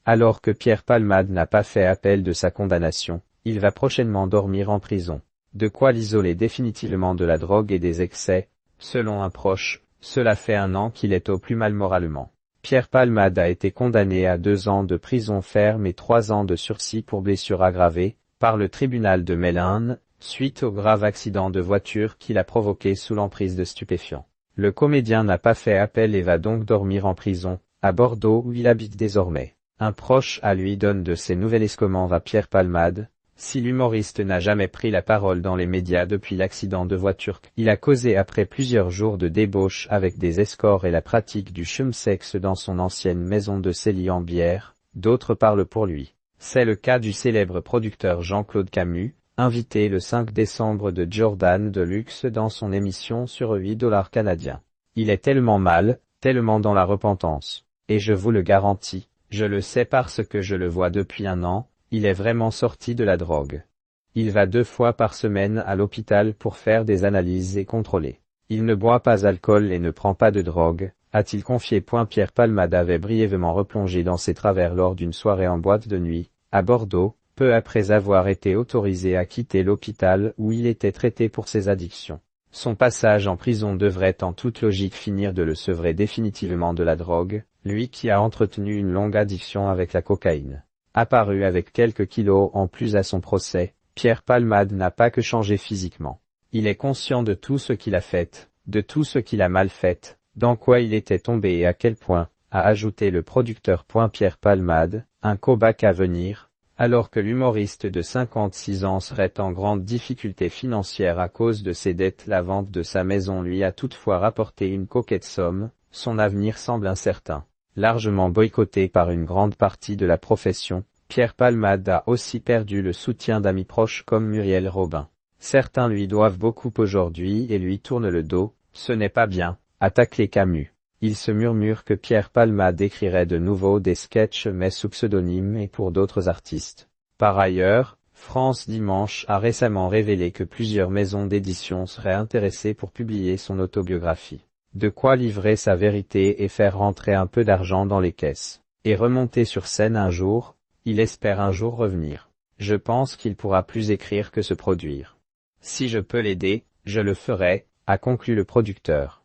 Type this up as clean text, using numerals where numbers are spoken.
Alors que Pierre Palmade n'a pas fait appel de sa condamnation, il va prochainement dormir en prison. De quoi l'isoler définitivement de la drogue et des excès. Selon un proche, cela fait 1 an qu'il est au plus mal moralement. Pierre Palmade a été condamné à 2 ans de prison ferme et 3 ans de sursis pour blessures aggravées, par le tribunal de Mélène, suite au grave accident de voiture qu'il a provoqué sous l'emprise de stupéfiants. Le comédien n'a pas fait appel et va donc dormir en prison, à Bordeaux où il habite désormais. Un proche à lui donne de ses nouvelles. Comment va Pierre Palmade? Si l'humoriste n'a jamais pris la parole dans les médias depuis l'accident de voiture qu'il a causé après plusieurs jours de débauche avec des escorts et la pratique du chumsex dans son ancienne maison de Célie-en-Bière, d'autres parlent pour lui. C'est le cas du célèbre producteur Jean-Claude Camus, invité le 5 décembre de Jordan Deluxe dans son émission sur $8 canadiens. Il est tellement mal, tellement dans la repentance. Et je vous le garantis, je le sais parce que je le vois depuis 1 an, il est vraiment sorti de la drogue. Il va 2 fois par semaine à l'hôpital pour faire des analyses et contrôler. Il ne boit pas d'alcool et ne prend pas de drogue, a-t-il confié. Pierre Palmade avait brièvement replongé dans ses travers lors d'une soirée en boîte de nuit, à Bordeaux, peu après avoir été autorisé à quitter l'hôpital où il était traité pour ses addictions. Son passage en prison devrait en toute logique finir de le sevrer définitivement de la drogue, lui qui a entretenu une longue addiction avec la cocaïne. Apparu avec quelques kilos en plus à son procès, Pierre Palmade n'a pas que changé physiquement. Il est conscient de tout ce qu'il a fait, de tout ce qu'il a mal fait, dans quoi il était tombé et à quel point, a ajouté le producteur. Pierre Palmade, un comeback à venir, alors que l'humoriste de 56 ans serait en grande difficulté financière à cause de ses dettes. La vente de sa maison lui a toutefois rapporté une coquette somme, son avenir semble incertain. Largement boycotté par une grande partie de la profession, Pierre Palmade a aussi perdu le soutien d'amis proches comme Muriel Robin. Certains lui doivent beaucoup aujourd'hui et lui tournent le dos, ce n'est pas bien, a taclé Camus. Il se murmure que Pierre Palmade écrirait de nouveau des sketchs mais sous pseudonyme et pour d'autres artistes. Par ailleurs, France Dimanche a récemment révélé que plusieurs maisons d'édition seraient intéressées pour publier son autobiographie. De quoi livrer sa vérité et faire rentrer un peu d'argent dans les caisses. Et remonter sur scène un jour, il espère un jour revenir. Je pense qu'il pourra plus écrire que se produire. Si je peux l'aider, je le ferai, a conclu le producteur.